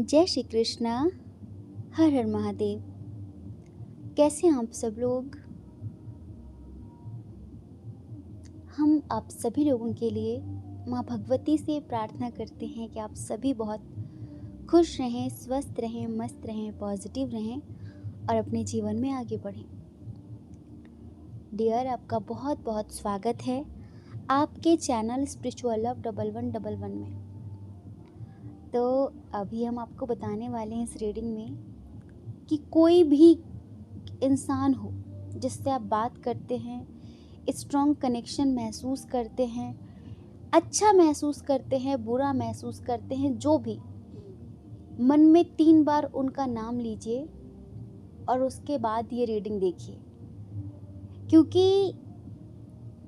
जय श्री कृष्णा। हर हर महादेव। कैसे हैं आप सब लोग? हम आप सभी लोगों के लिए माँ भगवती से प्रार्थना करते हैं कि आप सभी बहुत खुश रहें, स्वस्थ रहें, मस्त रहें, पॉजिटिव रहें और अपने जीवन में आगे बढ़ें। डियर, आपका बहुत बहुत स्वागत है आपके चैनल स्पिरिचुअल लव 1111 में। तो अभी हम आपको बताने वाले हैं इस रीडिंग में कि कोई भी इंसान हो जिससे आप बात करते हैं, स्ट्रॉन्ग कनेक्शन महसूस करते हैं, अच्छा महसूस करते हैं, बुरा महसूस करते हैं, जो भी, मन में 3 बार उनका नाम लीजिए और उसके बाद ये रीडिंग देखिए। क्योंकि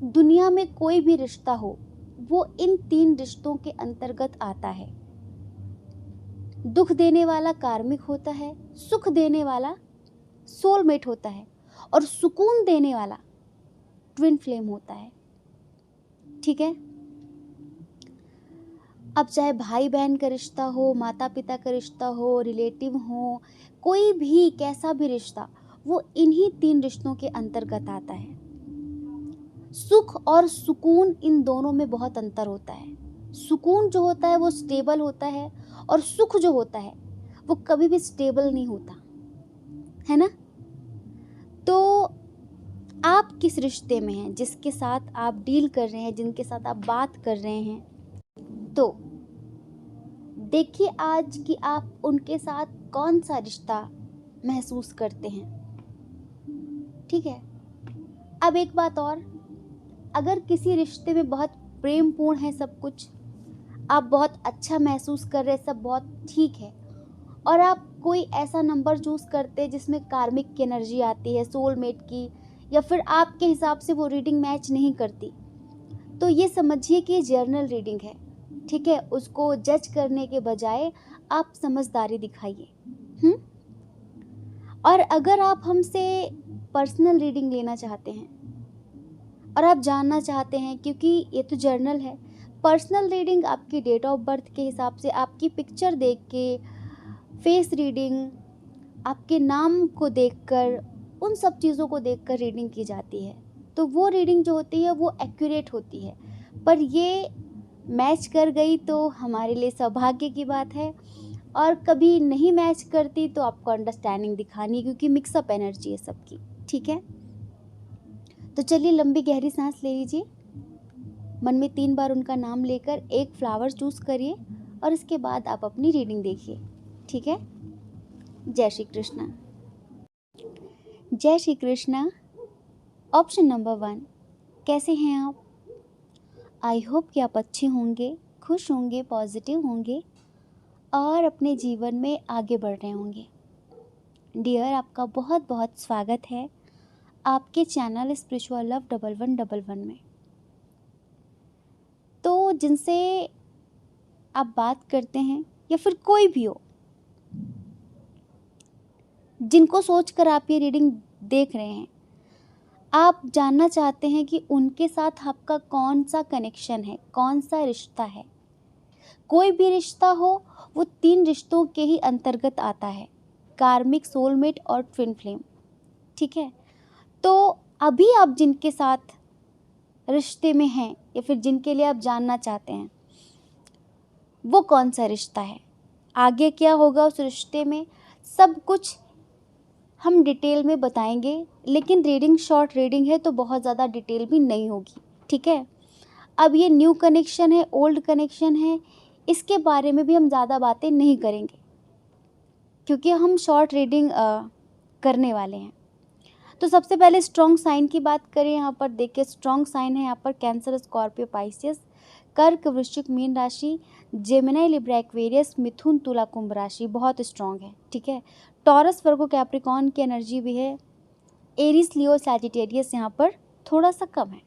दुनिया में कोई भी रिश्ता हो वो इन 3 रिश्तों के अंतर्गत आता है। दुख देने वाला कार्मिक होता है, सुख देने वाला सोलमेट होता है और सुकून देने वाला ट्विन फ्लेम होता है। ठीक है। अब चाहे भाई बहन का रिश्ता हो, माता पिता का रिश्ता हो, रिलेटिव हो, कोई भी कैसा भी रिश्ता, वो इन्हीं 3 रिश्तों के अंतर्गत आता है। सुख और सुकून, इन दोनों में बहुत अंतर होता है। सुकून जो होता है वो स्टेबल होता है और सुख जो होता है वो कभी भी स्टेबल नहीं होता है ना। तो आप किस रिश्ते में हैं, जिसके साथ आप डील कर रहे हैं, जिनके साथ आप बात कर रहे हैं, तो देखिए आज कि आप उनके साथ कौन सा रिश्ता महसूस करते हैं। ठीक है। अब एक बात और, अगर किसी रिश्ते में बहुत प्रेमपूर्ण है सब कुछ, आप बहुत अच्छा महसूस कर रहे हैं, सब बहुत ठीक है, और आप कोई ऐसा नंबर चूज करते हैं जिसमें कार्मिक की एनर्जी आती है, सोलमेट की, या फिर आपके हिसाब से वो रीडिंग मैच नहीं करती, तो ये समझिए कि जर्नल रीडिंग है। ठीक है। उसको जज करने के बजाय आप समझदारी दिखाइए। और अगर आप हमसे पर्सनल रीडिंग लेना चाहते हैं और आप जानना चाहते हैं, क्योंकि ये तो जर्नल है, पर्सनल रीडिंग आपकी डेट ऑफ बर्थ के हिसाब से, आपकी पिक्चर देख के, फेस रीडिंग, आपके नाम को देखकर, उन सब चीज़ों को देखकर रीडिंग की जाती है। तो वो रीडिंग जो होती है वो एक्यूरेट होती है। पर ये मैच कर गई तो हमारे लिए सौभाग्य की बात है, और कभी नहीं मैच करती तो आपको अंडरस्टैंडिंग दिखानी है, क्योंकि मिक्सअप एनर्जी है सबकी। ठीक है। तो चलिए लंबी गहरी सांस ले लीजिए, मन में 3 बार उनका नाम लेकर एक फ्लावर चूज करिए और इसके बाद आप अपनी रीडिंग देखिए। ठीक है। जय श्री कृष्णा। जय श्री कृष्णा। ऑप्शन नंबर 1, कैसे हैं आप? आई होप कि आप अच्छे होंगे, खुश होंगे, पॉजिटिव होंगे और अपने जीवन में आगे बढ़ रहे होंगे। डियर, आपका बहुत बहुत स्वागत है आपके चैनल स्पिरिचुअल लव 1111 में। तो जिनसे आप बात करते हैं या फिर कोई भी हो, जिनको सोचकर आप ये रीडिंग देख रहे हैं, आप जानना चाहते हैं कि उनके साथ आपका कौन सा कनेक्शन है, कौन सा रिश्ता है। कोई भी रिश्ता हो वो 3 रिश्तों के ही अंतर्गत आता है, कार्मिक, सोलमेट और ट्विन फ्लेम। ठीक है। तो अभी आप जिनके साथ रिश्ते में हैं या फिर जिनके लिए आप जानना चाहते हैं, वो कौन सा रिश्ता है, आगे क्या होगा उस रिश्ते में, सब कुछ हम डिटेल में बताएंगे। लेकिन रीडिंग शॉर्ट रीडिंग है तो बहुत ज़्यादा डिटेल भी नहीं होगी। ठीक है। अब ये न्यू कनेक्शन है, ओल्ड कनेक्शन है, इसके बारे में भी हम ज़्यादा बातें नहीं करेंगे, क्योंकि हम शॉर्ट रीडिंग करने वाले हैं। तो सबसे पहले स्ट्रॉन्ग साइन की बात करें। यहाँ पर देखिए स्ट्रॉन्ग साइन है यहाँ पर कैंसर, स्कॉर्पियो, पाइसियस, कर्क, वृश्चिक, मीन राशि, जेमिनी, लिब्रा, एक्वेरियस, मिथुन, तुला, कुंभ राशि बहुत स्ट्रॉन्ग है। ठीक है। टॉरस, वर्गो, कैप्रिकॉर्न की एनर्जी भी है। एरिस, लियो, सैजिटेरियस यहाँ पर थोड़ा सा कम है।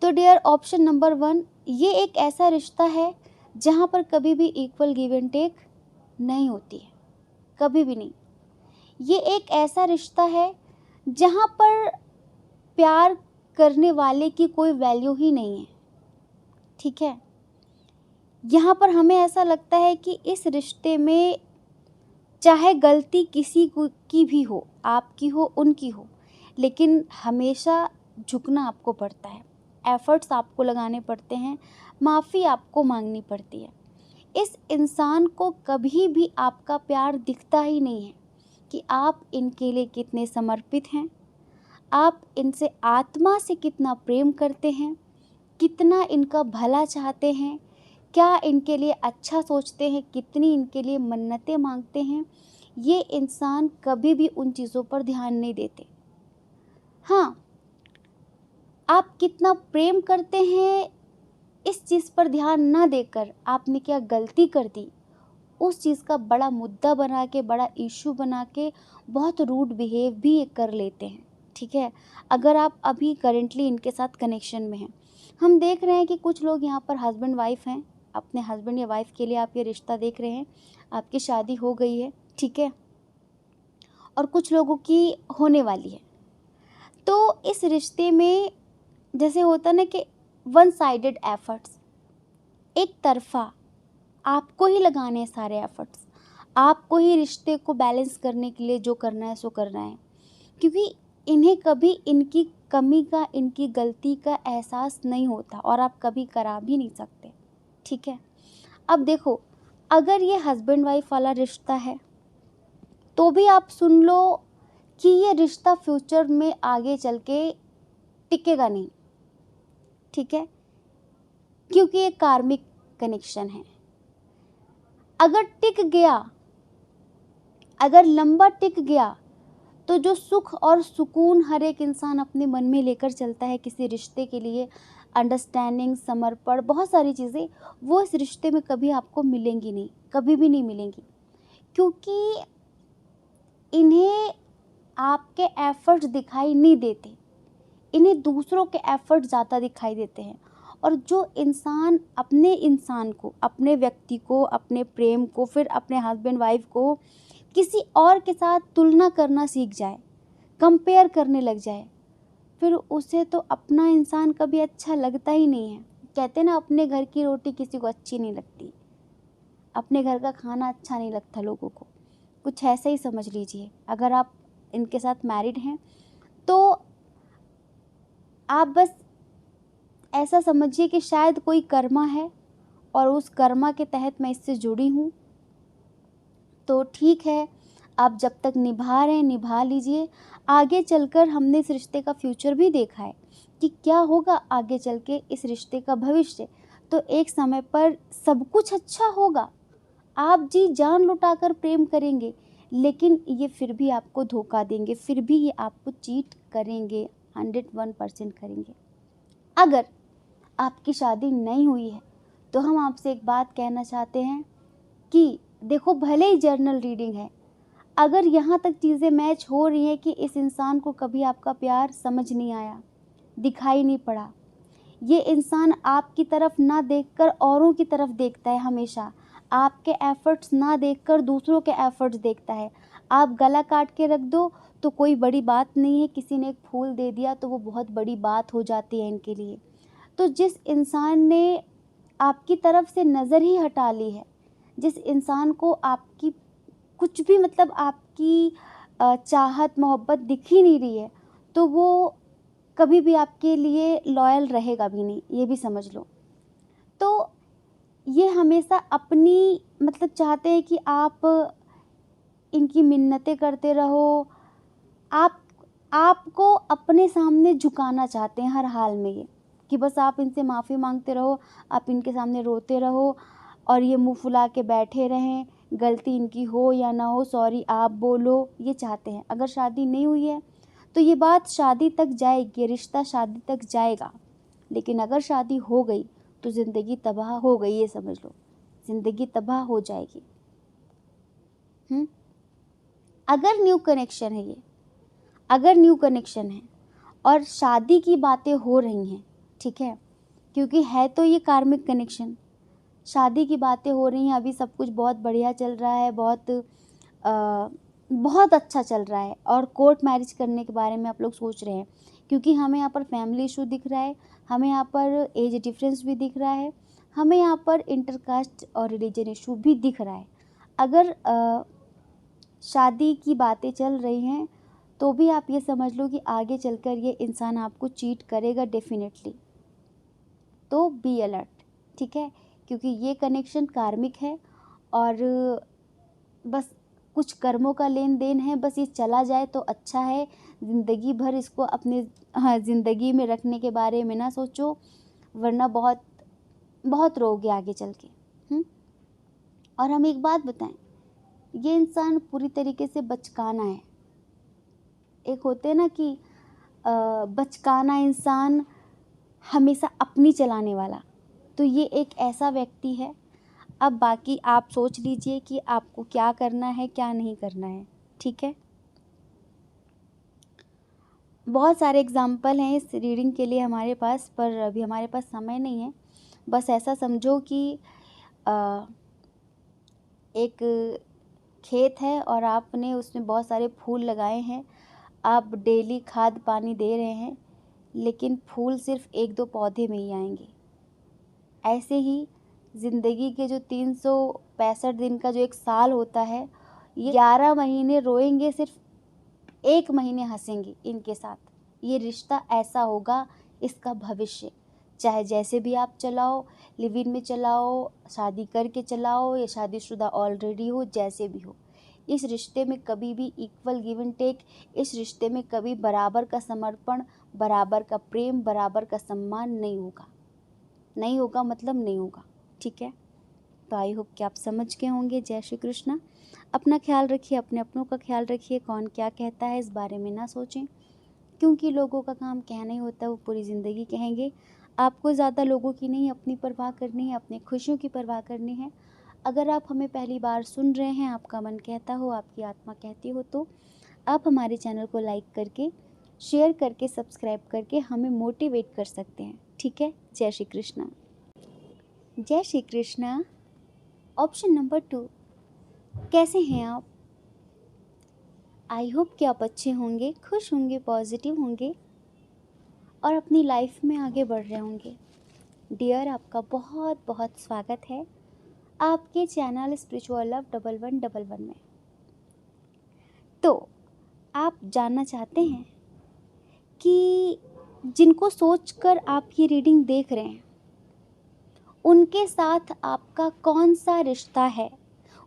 तो डियर, ऑप्शन नंबर 1, ये एक ऐसा रिश्ता है जहाँ पर कभी भी इक्वल गिव एंड टेक नहीं होती है, कभी भी नहीं। ये एक ऐसा रिश्ता है जहाँ पर प्यार करने वाले की कोई वैल्यू ही नहीं है। ठीक है। यहाँ पर हमें ऐसा लगता है कि इस रिश्ते में चाहे गलती किसी को की भी हो, आपकी हो, उनकी हो, लेकिन हमेशा झुकना आपको पड़ता है, एफ़र्ट्स आपको लगाने पड़ते हैं, माफ़ी आपको माँगनी पड़ती है। इस इंसान को कभी भी आपका प्यार दिखता ही नहीं है कि आप इनके लिए कितने समर्पित हैं, आप इनसे आत्मा से कितना प्रेम करते हैं, कितना इनका भला चाहते हैं, क्या इनके लिए अच्छा सोचते हैं, कितनी इनके लिए मन्नतें मांगते हैं। ये इंसान कभी भी उन चीज़ों पर ध्यान नहीं देते। हाँ, आप कितना प्रेम करते हैं इस चीज़ पर ध्यान ना देकर आपने क्या गलती कर दी, उस चीज़ का बड़ा मुद्दा बना के, बड़ा इश्यू बना के बहुत रूड बिहेव भी ये कर लेते हैं, ठीक है? अगर आप अभी करेंटली इनके साथ कनेक्शन में हैं, हम देख रहे हैं कि कुछ लोग यहाँ पर हस्बैंड वाइफ हैं, अपने हस्बैंड या वाइफ के लिए आप ये रिश्ता देख रहे हैं, आपकी शादी हो गई है, ठीक है? और कुछ लोगों की होने वाली है। तो इस रिश्ते में जैसे होता ना कि वन साइडेड एफर्ट्स, एक तरफ़ा आपको ही लगाने हैं सारे एफर्ट्स, आपको ही रिश्ते को बैलेंस करने के लिए जो करना है सो करना है, क्योंकि इन्हें कभी इनकी कमी का, इनकी गलती का एहसास नहीं होता और आप कभी करा भी नहीं सकते, ठीक है? अब देखो, अगर ये हस्बैंड वाइफ वाला रिश्ता है तो भी आप सुन लो कि ये रिश्ता फ्यूचर में आगे चल के टिकेगा नहीं, ठीक है? क्योंकि ये कार्मिक कनेक्शन है। अगर टिक गया, अगर लंबा टिक गया, तो जो सुख और सुकून हर एक इंसान अपने मन में लेकर चलता है किसी रिश्ते के लिए, अंडरस्टैंडिंग, समर्पण, बहुत सारी चीज़ें, वो इस रिश्ते में कभी आपको मिलेंगी नहीं, कभी भी नहीं मिलेंगी। क्योंकि इन्हें आपके एफ़र्ट्स दिखाई नहीं देते, इन्हें दूसरों के एफ़र्ट्स ज़्यादा दिखाई देते हैं। और जो इंसान अपने इंसान को, अपने व्यक्ति को, अपने प्रेम को, फिर अपने हस्बैंड वाइफ को किसी और के साथ तुलना करना सीख जाए, कंपेयर करने लग जाए, फिर उसे तो अपना इंसान कभी अच्छा लगता ही नहीं है। कहते हैं ना, अपने घर की रोटी किसी को अच्छी नहीं लगती, अपने घर का खाना अच्छा नहीं लगता लोगों को। कुछ ऐसा ही समझ लीजिए। अगर आप इनके साथ मैरिड हैं तो आप बस ऐसा समझिए कि शायद कोई कर्मा है और उस कर्मा के तहत मैं इससे जुड़ी हूँ, तो ठीक है, आप जब तक निभा रहे हैं निभा लीजिए। आगे चलकर हमने इस रिश्ते का फ्यूचर भी देखा है कि क्या होगा आगे चल के इस रिश्ते का भविष्य। तो एक समय पर सब कुछ अच्छा होगा, आप जी जान लुटाकर प्रेम करेंगे, लेकिन ये फिर भी आपको धोखा देंगे, फिर भी ये आपको चीट करेंगे, 101% करेंगे। अगर आपकी शादी नहीं हुई है तो हम आपसे एक बात कहना चाहते हैं कि देखो, भले ही जर्नल रीडिंग है, अगर यहाँ तक चीज़ें मैच हो रही हैं कि इस इंसान को कभी आपका प्यार समझ नहीं आया, दिखाई नहीं पड़ा, ये इंसान आपकी तरफ ना देखकर औरों की तरफ देखता है, हमेशा आपके एफ़र्ट्स ना देखकर दूसरों के एफ़र्ट्स देखता है। आप गला काट के रख दो तो कोई बड़ी बात नहीं है, किसी ने एक फूल दे दिया तो वो बहुत बड़ी बात हो जाती है इनके लिए। तो जिस इंसान ने आपकी तरफ से नज़र ही हटा ली है, जिस इंसान को आपकी कुछ भी मतलब आपकी चाहत मोहब्बत दिख ही नहीं रही है, तो वो कभी भी आपके लिए लॉयल रहेगा भी नहीं, ये भी समझ लो। तो ये हमेशा अपनी मतलब चाहते हैं कि आप इनकी मिन्नतें करते रहो, आप आपको अपने सामने झुकाना चाहते हैं हर हाल में ये, कि बस आप इनसे माफ़ी माँगते रहो, आप इनके सामने रोते रहो और ये मुँह फुला के बैठे रहें, गलती इनकी हो या ना हो सॉरी आप बोलो, ये चाहते हैं। अगर शादी नहीं हुई है तो ये बात शादी तक जाएगी, रिश्ता शादी तक जाएगा। लेकिन अगर शादी हो गई तो ज़िंदगी तबाह हो गई, ये समझ लो, ज़िंदगी तबाह हो जाएगी। अगर न्यू कनेक्शन है ये, अगर न्यू कनेक्शन है और शादी की बातें हो रही हैं, ठीक है, क्योंकि है तो ये कार्मिक कनेक्शन, शादी की बातें हो रही हैं, अभी सब कुछ बहुत बढ़िया चल रहा है, बहुत अच्छा चल रहा है और कोर्ट मैरिज करने के बारे में आप लोग सोच रहे हैं, क्योंकि हमें यहाँ पर फैमिली इशू दिख रहा है, हमें यहाँ पर एज डिफरेंस भी दिख रहा है, हमें यहाँ पर इंटरकास्ट और रिलीजन इशू भी दिख रहा है। अगर शादी की बातें चल रही हैं तो भी आप ये समझ लो कि आगे चलकर ये इंसान आपको चीट करेगा डेफिनेटली, तो बी अलर्ट, ठीक है, क्योंकि ये कनेक्शन कार्मिक है और बस कुछ कर्मों का लेन देन है। बस ये चला जाए तो अच्छा है, ज़िंदगी भर इसको अपने ज़िंदगी में रखने के बारे में ना सोचो, वरना बहुत बहुत रोगे आगे चल के। और हम एक बात बताएं, ये इंसान पूरी तरीके से बचकाना है। एक होते ना कि बचकाना इंसान हमेशा अपनी चलाने वाला, तो ये एक ऐसा व्यक्ति है। अब बाकी आप सोच लीजिए कि आपको क्या करना है क्या नहीं करना है, ठीक है। बहुत सारे एग्जाम्पल हैं इस रीडिंग के लिए हमारे पास, पर अभी हमारे पास समय नहीं है। बस ऐसा समझो कि एक खेत है और आपने उसमें बहुत सारे फूल लगाए हैं, आप डेली खाद पानी दे रहे हैं, लेकिन फूल सिर्फ 1-2 पौधे में ही आएंगे। ऐसे ही ज़िंदगी के जो 365 दिन का जो एक साल होता है, ये 11 महीने रोएंगे, सिर्फ 1 महीने हंसेंगे इनके साथ। ये रिश्ता ऐसा होगा, इसका भविष्य, चाहे जैसे भी आप चलाओ, लिव इन में चलाओ, शादी करके चलाओ या शादीशुदा ऑलरेडी हो, जैसे भी हो, इस रिश्ते में कभी भी इक्वल गिव एंड टेक, इस रिश्ते में कभी बराबर का समर्पण, बराबर का प्रेम, बराबर का सम्मान नहीं होगा। नहीं होगा मतलब नहीं होगा, ठीक है। तो आई होप कि आप समझ गए होंगे। जय श्री कृष्णा। अपना ख्याल रखिए, अपने अपनों का ख्याल रखिए। कौन क्या कहता है इस बारे में ना सोचें, क्योंकि लोगों का काम कहना ही होता है, वो पूरी ज़िंदगी कहेंगे। आपको ज़्यादा लोगों की नहीं, अपनी परवाह करनी है, अपनी खुशियों की परवाह करनी है। अगर आप हमें पहली बार सुन रहे हैं, आपका मन कहता हो, आपकी आत्मा कहती हो, तो आप हमारे चैनल को लाइक करके, शेयर करके, सब्सक्राइब करके हमें मोटिवेट कर सकते हैं, ठीक है। जय श्री कृष्णा। जय श्री कृष्णा। ऑप्शन नंबर 2, कैसे हैं आप? आई होप कि आप अच्छे होंगे, खुश होंगे, पॉजिटिव होंगे और अपनी लाइफ में आगे बढ़ रहे होंगे। डियर, आपका बहुत बहुत स्वागत है आपके चैनल स्पिरिचुअल लव 1111 में। तो आप जानना चाहते हैं कि जिनको सोचकर आप ये रीडिंग देख रहे हैं, उनके साथ आपका कौन सा रिश्ता है,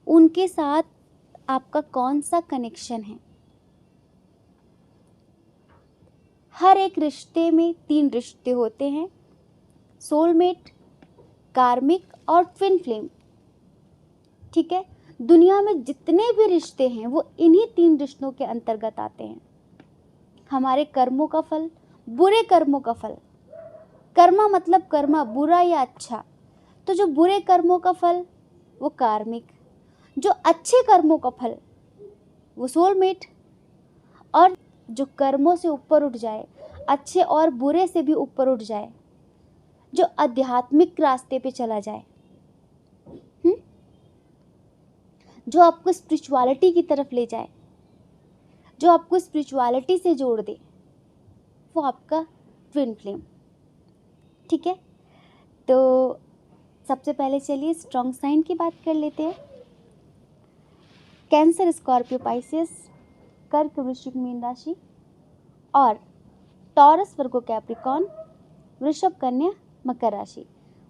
उनके साथ आपका कौन सा कनेक्शन है। हर एक रिश्ते में 3 रिश्ते होते हैं, सोलमेट, कार्मिक और ट्विन फ्लेम, ठीक है। दुनिया में जितने भी रिश्ते हैं वो इन्हीं 3 रिश्तों के अंतर्गत आते हैं। हमारे कर्मों का फल, बुरे कर्मों का फल, कर्मा मतलब कर्मा, बुरा या अच्छा, तो जो बुरे कर्मों का फल वो कार्मिक, जो अच्छे कर्मों का फल वो सोलमेट, और जो कर्मों से ऊपर उठ जाए, अच्छे और बुरे से भी ऊपर उठ जाए, जो आध्यात्मिक रास्ते पे चला जाए, जो आपको स्पिरिचुअलिटी की तरफ ले जाए, जो आपको स्पिरिचुअलिटी से जोड़ दे, वो आपका ट्विन फ्लेम, ठीक है। तो सबसे पहले चलिए स्ट्रॉन्ग साइन की बात कर लेते हैं। कैंसर, स्कॉर्पियो, पाइसेस, कर्क, वृश्चिक, मीन राशि, और टॉरस, वर्गो, कैप्रिकॉर्न, वृषभ, कन्या, मकर राशि।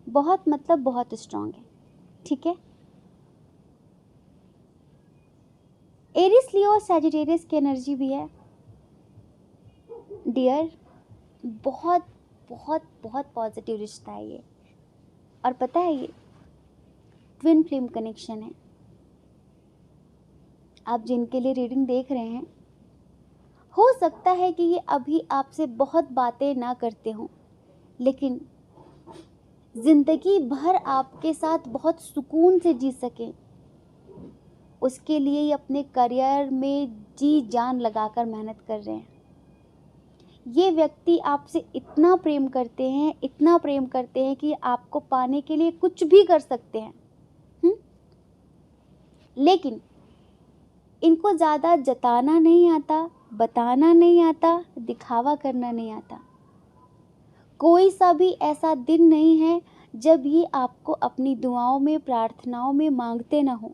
बहुत मतलब बहुत स्ट्रॉन्ग है, ठीक है। एरिस, लियो, सैजिटेरियस की एनर्जी भी है डियर। बहुत बहुत बहुत पॉजिटिव रिश्ता है ये, और पता है ये ट्विन फ्लेम कनेक्शन है। आप जिनके लिए रीडिंग देख रहे हैं, हो सकता है कि ये अभी आपसे बहुत बातें ना करते हों, लेकिन ज़िंदगी भर आपके साथ बहुत सुकून से जी सकें, उसके लिए ये अपने करियर में जी जान लगाकर मेहनत कर रहे हैं। ये व्यक्ति आपसे इतना प्रेम करते हैं, इतना प्रेम करते हैं कि आपको पाने के लिए कुछ भी कर सकते हैं। लेकिन इनको ज़्यादा जताना नहीं आता, बताना नहीं आता, दिखावा करना नहीं आता। कोई सा भी ऐसा दिन नहीं है जब ये आपको अपनी दुआओं में, प्रार्थनाओं में मांगते ना हो।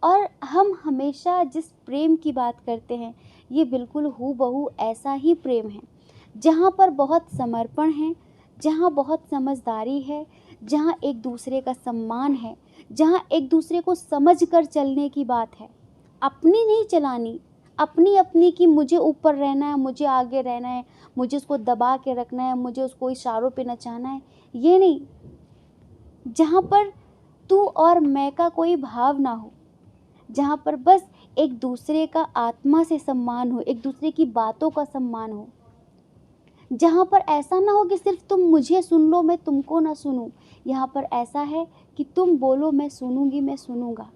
और हम हमेशा जिस प्रेम की बात करते हैं, ये बिल्कुल हूबहू ऐसा ही प्रेम है, जहाँ पर बहुत समर्पण है, जहाँ बहुत समझदारी है, जहाँ एक दूसरे का सम्मान है, जहाँ एक दूसरे को समझ कर चलने की बात है। अपनी नहीं चलानी, अपनी अपनी कि मुझे ऊपर रहना है, मुझे आगे रहना है, मुझे उसको दबा के रखना है, मुझे उसको इशारों पे नचाना है, ये नहीं। जहाँ पर तू और मैं का कोई भाव ना हो, जहाँ पर बस एक दूसरे का आत्मा से सम्मान हो, एक दूसरे की बातों का सम्मान हो, जहाँ पर ऐसा ना हो कि सिर्फ तुम मुझे सुन लो, मैं तुमको ना सुनूं। यहाँ पर ऐसा है कि तुम बोलो, मैं सुनूंगी, मैं सुनूंगा।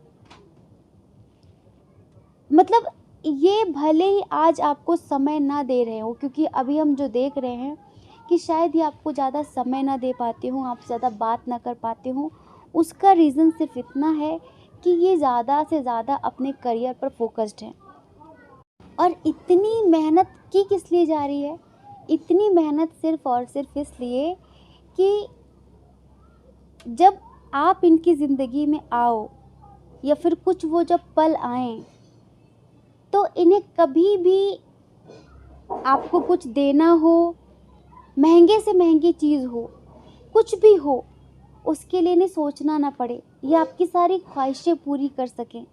मतलब ये भले ही आज आपको समय ना दे रहे हो, क्योंकि अभी हम जो देख रहे हैं कि शायद ये आपको ज़्यादा समय ना दे पाते हो, आप ज़्यादा बात ना कर पाते हो। उसका रीज़न सिर्फ इतना है कि ये ज़्यादा से ज़्यादा अपने करियर पर फोकस्ड हैं। और इतनी मेहनत की किस लिए जा रही है? इतनी मेहनत सिर्फ और सिर्फ इसलिए कि जब आप इनकी ज़िंदगी में आओ, या फिर कुछ वो जब पल आएँ, तो इन्हें कभी भी आपको कुछ देना हो, महंगे से महंगी चीज़ हो, कुछ भी हो, उसके लिए इन्हें सोचना ना पड़े। ये आपकी सारी ख्वाहिशें पूरी कर सकें।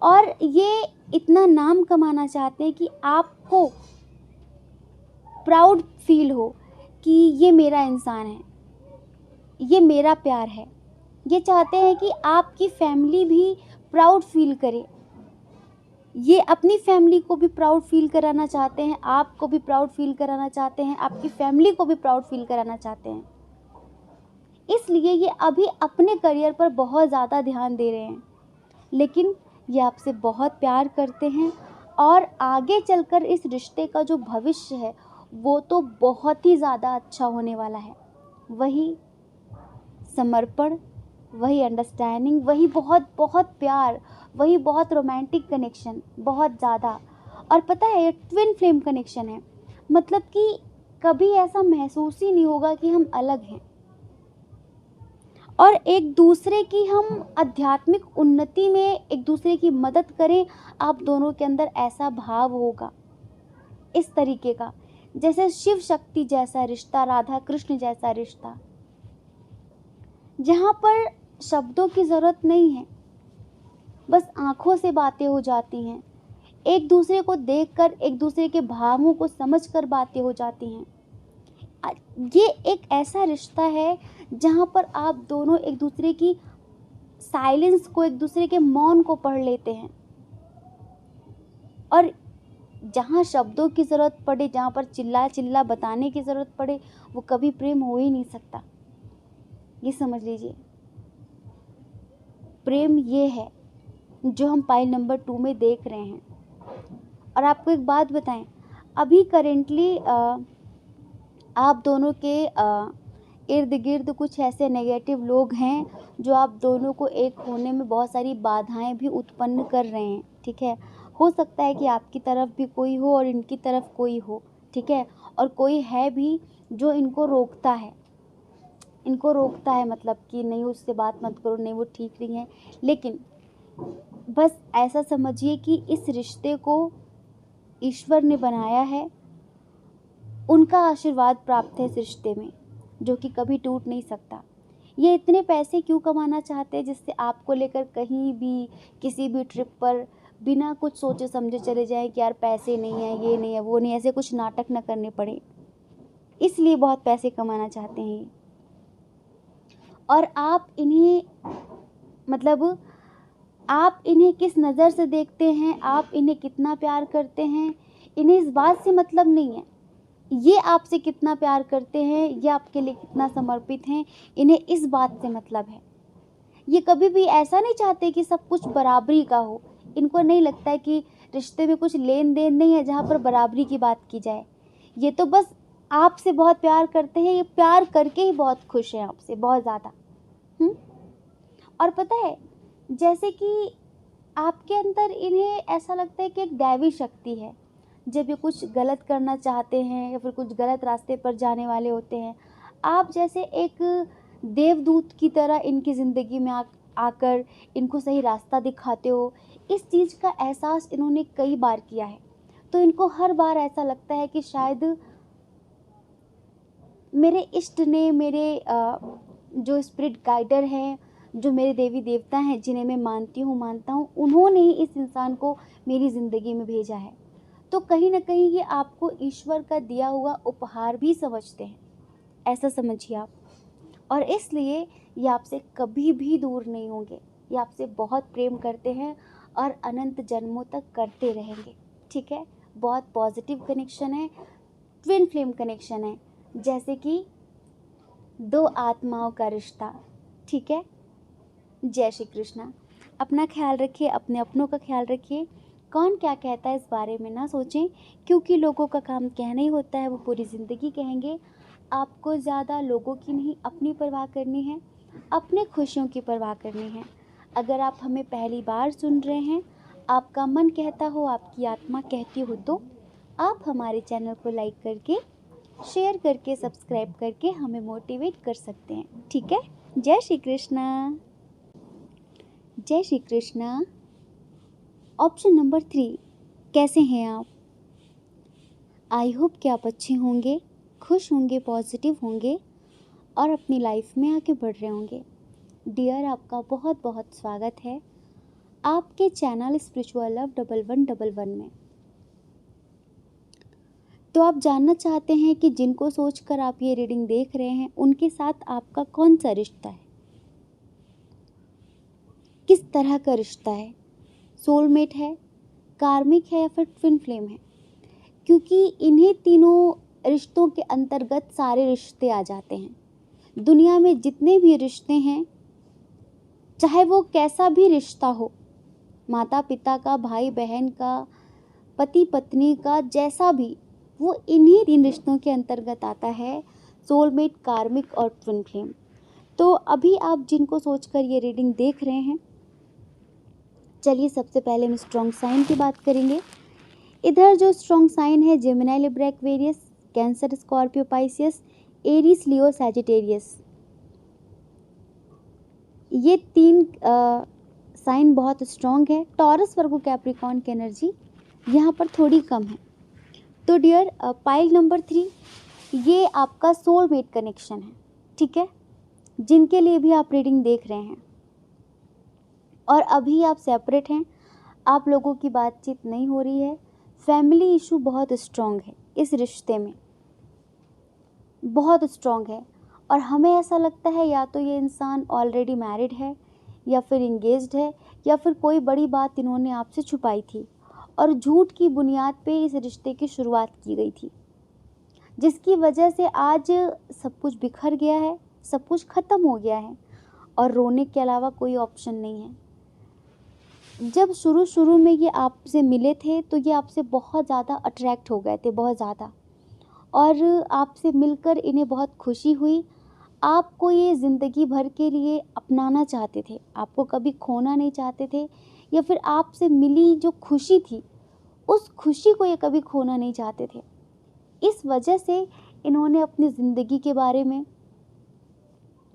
और ये इतना नाम कमाना चाहते हैं कि आपको प्राउड फील हो कि ये मेरा इंसान है, ये मेरा प्यार है। ये चाहते हैं कि आपकी फैमिली भी प्राउड फील करे। ये अपनी फैमिली को भी प्राउड फील कराना चाहते हैं, आपको भी प्राउड फील कराना चाहते हैं, आपकी फैमिली को भी प्राउड फील कराना चाहते हैं। इसलिए ये अभी अपने करियर पर बहुत ज़्यादा ध्यान दे रहे हैं, लेकिन ये आपसे बहुत प्यार करते हैं। और आगे चलकर इस रिश्ते का जो भविष्य है, वो तो बहुत ही ज़्यादा अच्छा होने वाला है। वही समर्पण, वही अंडरस्टैंडिंग, वही बहुत बहुत प्यार, वही बहुत रोमांटिक कनेक्शन, बहुत ज़्यादा। और पता है, ये ट्विन फ्लेम कनेक्शन है, मतलब कि कभी ऐसा महसूस ही नहीं होगा कि हम अलग हैं। और एक दूसरे की हम आध्यात्मिक उन्नति में एक दूसरे की मदद करें, आप दोनों के अंदर ऐसा भाव होगा, इस तरीके का, जैसे शिव शक्ति जैसा रिश्ता, राधा कृष्ण जैसा रिश्ता, जहाँ पर शब्दों की ज़रूरत नहीं है, बस आँखों से बातें हो जाती हैं, एक दूसरे को देखकर, एक दूसरे के भावों को समझकर बातें हो जाती हैं। ये एक ऐसा रिश्ता है जहाँ पर आप दोनों एक दूसरे की साइलेंस को, एक दूसरे के मौन को पढ़ लेते हैं। और जहाँ शब्दों की ज़रूरत पड़े, जहाँ पर चिल्ला चिल्ला बताने की ज़रूरत पड़े, वो कभी प्रेम हो ही नहीं सकता। ये समझ लीजिए, प्रेम ये है जो हम पाइल नंबर 2 में देख रहे हैं। और आपको एक बात बताएं, अभी करेंटली आप दोनों के इर्द गिर्द कुछ ऐसे नेगेटिव लोग हैं जो आप दोनों को एक होने में बहुत सारी बाधाएं भी उत्पन्न कर रहे हैं। ठीक है, हो सकता है कि आपकी तरफ भी कोई हो और इनकी तरफ कोई हो। ठीक है, और कोई है भी जो इनको रोकता है, मतलब कि नहीं, उससे बात मत करो, नहीं वो ठीक नहीं है। लेकिन बस ऐसा समझिए कि इस रिश्ते को ईश्वर ने बनाया है, उनका आशीर्वाद प्राप्त है इस रिश्ते में, जो कि कभी टूट नहीं सकता। ये इतने पैसे क्यों कमाना चाहते हैं जिससे आपको लेकर कहीं भी, किसी भी ट्रिप पर बिना कुछ सोचे समझे चले जाएं कि यार पैसे नहीं है, ये नहीं है, वो नहीं है, ऐसे कुछ नाटक ना करने पड़े, इसलिए बहुत पैसे कमाना चाहते हैं ये। और आप इन्हें, मतलब आप इन्हें किस नज़र से देखते हैं, आप इन्हें कितना प्यार करते हैं, इन्हें इस बात से मतलब नहीं है। ये आपसे कितना प्यार करते हैं, ये आपके लिए कितना समर्पित हैं, इन्हें इस बात से मतलब है। ये कभी भी ऐसा नहीं चाहते कि सब कुछ बराबरी का हो। इनको नहीं लगता है कि रिश्ते में कुछ लेन देन नहीं है जहाँ पर बराबरी की बात की जाए। ये तो बस आपसे बहुत प्यार करते हैं, ये प्यार करके ही बहुत खुश हैं आपसे, बहुत ज़्यादा। और पता है, जैसे कि आपके अंदर इन्हें ऐसा लगता है कि एक दैवी शक्ति है। जब ये कुछ गलत करना चाहते हैं या फिर कुछ गलत रास्ते पर जाने वाले होते हैं, आप जैसे एक देवदूत की तरह इनकी ज़िंदगी में आकर इनको सही रास्ता दिखाते हो। इस चीज़ का एहसास इन्होंने कई बार किया है, तो इनको हर बार ऐसा लगता है कि शायद मेरे इष्ट ने, मेरे जो स्पिरिट गाइडर हैं, जो मेरे देवी देवता हैं जिन्हें मैं मानता हूँ, उन्होंने ही इस इंसान को मेरी ज़िंदगी में भेजा है। तो कहीं न कहीं ये आपको ईश्वर का दिया हुआ उपहार भी समझते हैं, ऐसा समझिए आप। और इसलिए ये आपसे कभी भी दूर नहीं होंगे। ये आपसे बहुत प्रेम करते हैं और अनंत जन्मों तक करते रहेंगे, ठीक है? बहुत पॉजिटिव कनेक्शन है, ट्विन फ्लेम कनेक्शन है, जैसे कि दो आत्माओं का रिश्ता, ठीक है? जय श्री कृष्णा। अपना ख्याल रखिए, अपने अपनों का ख्याल रखिए। कौन क्या कहता है इस बारे में ना सोचें, क्योंकि लोगों का काम कहना ही होता है, वो पूरी ज़िंदगी कहेंगे। आपको ज़्यादा लोगों की नहीं, अपनी परवाह करनी है, अपने खुशियों की परवाह करनी है। अगर आप हमें पहली बार सुन रहे हैं, आपका मन कहता हो, आपकी आत्मा कहती हो, तो आप हमारे चैनल को लाइक करके, शेयर करके, सब्सक्राइब करके हमें मोटिवेट कर सकते हैं, ठीक है? जय श्री कृष्णा। जय श्री कृष्णा। ऑप्शन नंबर 3, कैसे हैं आप? आई होप कि आप अच्छे होंगे, खुश होंगे, पॉजिटिव होंगे और अपनी लाइफ में आगे बढ़ रहे होंगे। डियर, आपका बहुत बहुत स्वागत है आपके चैनल स्पिरिचुअल लव 1111 में। तो आप जानना चाहते हैं कि जिनको सोचकर आप ये रीडिंग देख रहे हैं, उनके साथ आपका कौन सा रिश्ता है, किस तरह का रिश्ता है, सोलमेट है, कार्मिक है या फिर ट्विन फ्लेम है? क्योंकि इन्हीं तीनों रिश्तों के अंतर्गत सारे रिश्ते आ जाते हैं। दुनिया में जितने भी रिश्ते हैं, चाहे वो कैसा भी रिश्ता हो, माता पिता का, भाई बहन का, पति पत्नी का, जैसा भी, वो इन्हीं तीन रिश्तों के अंतर्गत आता है, सोलमेट, कार्मिक और ट्विन फ्लेम। तो अभी आप जिनको सोचकर ये रीडिंग देख रहे हैं, चलिए सबसे पहले हम स्ट्रॉन्ग साइन की बात करेंगे। इधर जो स्ट्रॉन्ग साइन है, Gemini, Libra, Aquarius, Cancer, Scorpio, Pisces, Aries, Leo, Sagittarius. ये तीन साइन बहुत स्ट्रॉन्ग है। टॉरस, वर्गो, कैप्रिकॉर्न की एनर्जी यहाँ पर थोड़ी कम है। तो डियर, पाइल नंबर 3, ये आपका सोलमेट कनेक्शन है, ठीक है? जिनके लिए भी आप रीडिंग देख रहे हैं और अभी आप सेपरेट हैं, आप लोगों की बातचीत नहीं हो रही है, फैमिली इशू बहुत स्ट्रॉन्ग है इस रिश्ते में, बहुत स्ट्रॉन्ग है। और हमें ऐसा लगता है या तो ये इंसान ऑलरेडी मैरिड है या फिर इंगेज्ड है, या फिर कोई बड़ी बात इन्होंने आपसे छुपाई थी और झूठ की बुनियाद पे इस रिश्ते की शुरुआत की गई थी, जिसकी वजह से आज सब कुछ बिखर गया है, सब कुछ ख़त्म हो गया है और रोने के अलावा कोई ऑप्शन नहीं है। जब शुरू में ये आपसे मिले थे तो ये आपसे बहुत ज़्यादा अट्रैक्ट हो गए थे, बहुत ज़्यादा, और आपसे मिलकर इन्हें बहुत खुशी हुई। आपको ये ज़िंदगी भर के लिए अपनाना चाहते थे, आपको कभी खोना नहीं चाहते थे, या फिर आपसे मिली जो खुशी थी, उस खुशी को ये कभी खोना नहीं चाहते थे। इस वजह से इन्होंने अपनी ज़िंदगी के बारे में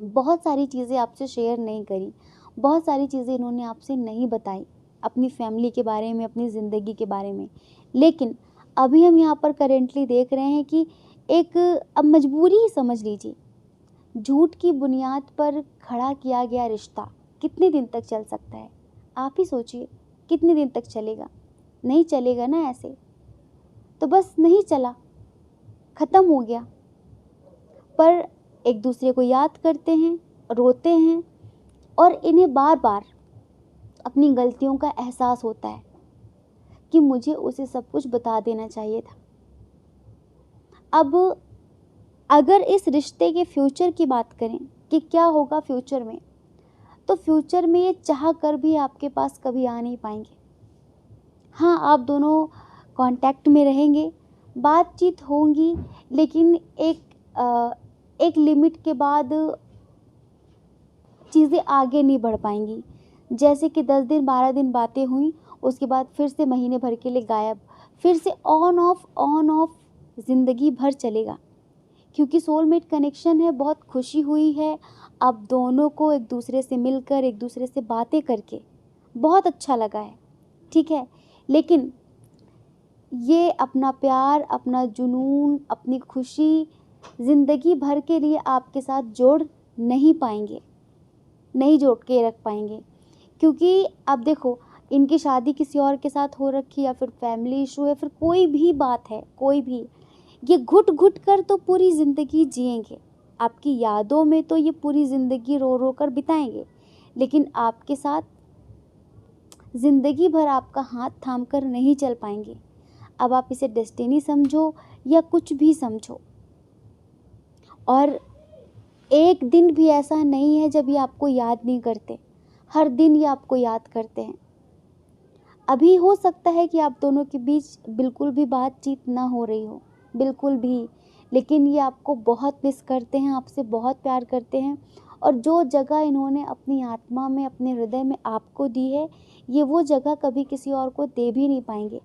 बहुत सारी चीज़ें आपसे शेयर नहीं करी, बहुत सारी चीज़ें इन्होंने आपसे नहीं बताई, अपनी फैमिली के बारे में, अपनी ज़िंदगी के बारे में। लेकिन अभी हम यहाँ पर करेंटली देख रहे हैं कि एक, अब मजबूरी ही समझ लीजिए, झूठ की बुनियाद पर खड़ा किया गया रिश्ता कितने दिन तक चल सकता है? आप ही सोचिए, कितने दिन तक चलेगा? नहीं चलेगा ना ऐसे, तो बस नहीं चला, ख़त्म हो गया। पर एक दूसरे को याद करते हैं, रोते हैं और इन्हें बार बार अपनी गलतियों का एहसास होता है कि मुझे उसे सब कुछ बता देना चाहिए था। अब अगर इस रिश्ते के फ्यूचर की बात करें कि क्या होगा फ्यूचर में, तो फ्यूचर में ये चाह कर भी आपके पास कभी आ नहीं पाएंगे। हाँ, आप दोनों कांटेक्ट में रहेंगे, बातचीत होंगी, लेकिन एक लिमिट के बाद चीज़ें आगे नहीं बढ़ पाएंगी। जैसे कि 10 दिन 12 दिन बातें हुई, उसके बाद फिर से महीने भर के लिए गायब, फिर से ऑन ऑफ ज़िंदगी भर चलेगा, क्योंकि सोलमेट कनेक्शन है, बहुत खुशी हुई है अब दोनों को एक दूसरे से मिलकर, एक दूसरे से बातें करके बहुत अच्छा लगा है, ठीक है। लेकिन ये अपना प्यार, अपना जुनून, अपनी खुशी ज़िंदगी भर के लिए आपके साथ जोड़ नहीं पाएंगे, नहीं जोड़ के रख पाएंगे। क्योंकि अब देखो, इनकी शादी किसी और के साथ हो रखी, या फिर फैमिली इशू है, फिर कोई भी बात है, कोई भी, ये घुट घुट कर तो पूरी ज़िंदगी जिएंगे, आपकी यादों में तो ये पूरी ज़िंदगी रो रो कर बिताएंगे, लेकिन आपके साथ ज़िंदगी भर आपका हाथ थाम कर नहीं चल पाएंगे। अब आप इसे डेस्टिनी समझो या कुछ भी समझो, और एक दिन भी ऐसा नहीं है जब ये आपको याद नहीं करते, हर दिन ये आपको याद करते हैं। अभी हो सकता है कि आप दोनों के बीच बिल्कुल भी बातचीत ना हो रही हो, बिल्कुल भी, लेकिन ये आपको बहुत मिस करते हैं, आपसे बहुत प्यार करते हैं, और जो जगह इन्होंने अपनी आत्मा में, अपने हृदय में आपको दी है, ये वो जगह कभी किसी और को दे भी नहीं पाएंगे।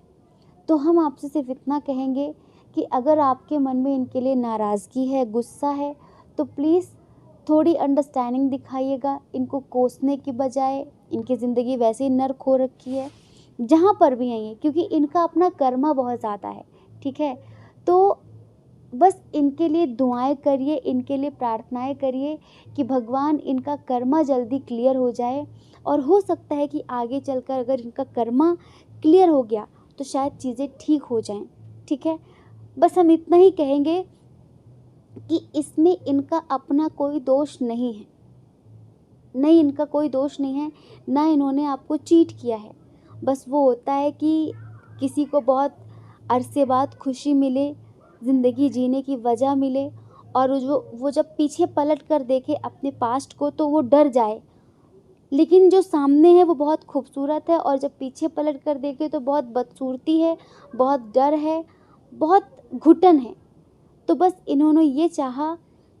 तो हम आपसे सिर्फ इतना कहेंगे कि अगर आपके मन में इनके लिए नाराज़गी है, गुस्सा है, तो प्लीज़ थोड़ी अंडरस्टैंडिंग दिखाइएगा। इनको कोसने की बजाय, इनकी ज़िंदगी वैसे ही नर्क हो रखी है जहाँ पर भी हैं ये, क्योंकि इनका अपना कर्मा बहुत ज़्यादा है, ठीक है। तो बस इनके लिए दुआएं करिए, इनके लिए प्रार्थनाएं करिए कि भगवान इनका कर्मा जल्दी क्लियर हो जाए, और हो सकता है कि आगे चलकर अगर इनका कर्मा क्लियर हो गया तो शायद चीज़ें ठीक हो जाएं, ठीक है। बस हम इतना ही कहेंगे कि इसमें इनका अपना कोई दोष नहीं है, नहीं, इनका कोई दोष नहीं है, ना इन्होंने आपको चीट किया है। बस वो होता है कि किसी को बहुत अरसे बाद खुशी मिले, ज़िंदगी जीने की वजह मिले, और वो जब पीछे पलट कर देखे अपने पास्ट को तो वो डर जाए, लेकिन जो सामने है वो बहुत खूबसूरत है, और जब पीछे पलट कर देखे तो बहुत बदसूरती है, बहुत डर है, बहुत घुटन है। तो बस इन्होंने ये चाहा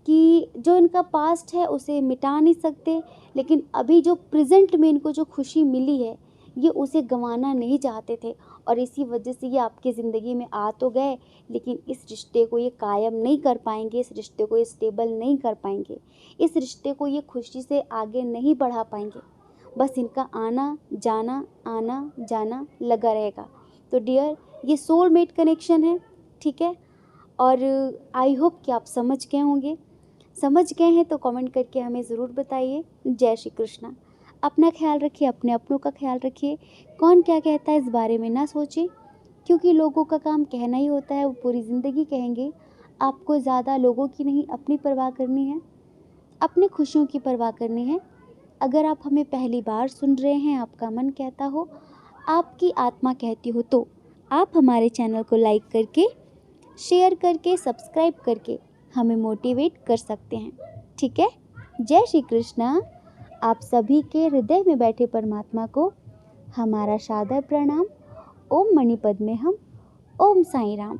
कि जो इनका पास्ट है उसे मिटा नहीं सकते, लेकिन अभी जो प्रेजेंट में इनको जो खुशी मिली है ये उसे गंवाना नहीं चाहते थे, और इसी वजह से ये आपकी ज़िंदगी में आ तो गए, लेकिन इस रिश्ते को ये कायम नहीं कर पाएंगे, इस रिश्ते को ये स्टेबल नहीं कर पाएंगे, इस रिश्ते को ये खुशी से आगे नहीं बढ़ा पाएंगे। बस इनका आना जाना लगा रहेगा। तो डियर, ये सोलमेट कनेक्शन है, ठीक है। और आई होप कि आप समझ गए होंगे। समझ गए हैं तो कमेंट करके हमें ज़रूर बताइए। जय श्री कृष्णा। अपना ख्याल रखिए, अपने अपनों का ख्याल रखिए। कौन क्या कहता है इस बारे में ना सोचिए, क्योंकि लोगों का काम कहना ही होता है, वो पूरी ज़िंदगी कहेंगे। आपको ज़्यादा लोगों की नहीं, अपनी परवाह करनी है, अपनी खुशियों की परवाह करनी है। अगर आप हमें पहली बार सुन रहे हैं, आपका मन कहता हो, आपकी आत्मा कहती हो, तो आप हमारे चैनल को लाइक करके, शेयर करके, सब्सक्राइब करके हमें मोटिवेट कर सकते हैं, ठीक है। जय श्री कृष्णा। आप सभी के हृदय में बैठे परमात्मा को हमारा सादर प्रणाम। ओम मणिपद में हम, ओम साईं राम।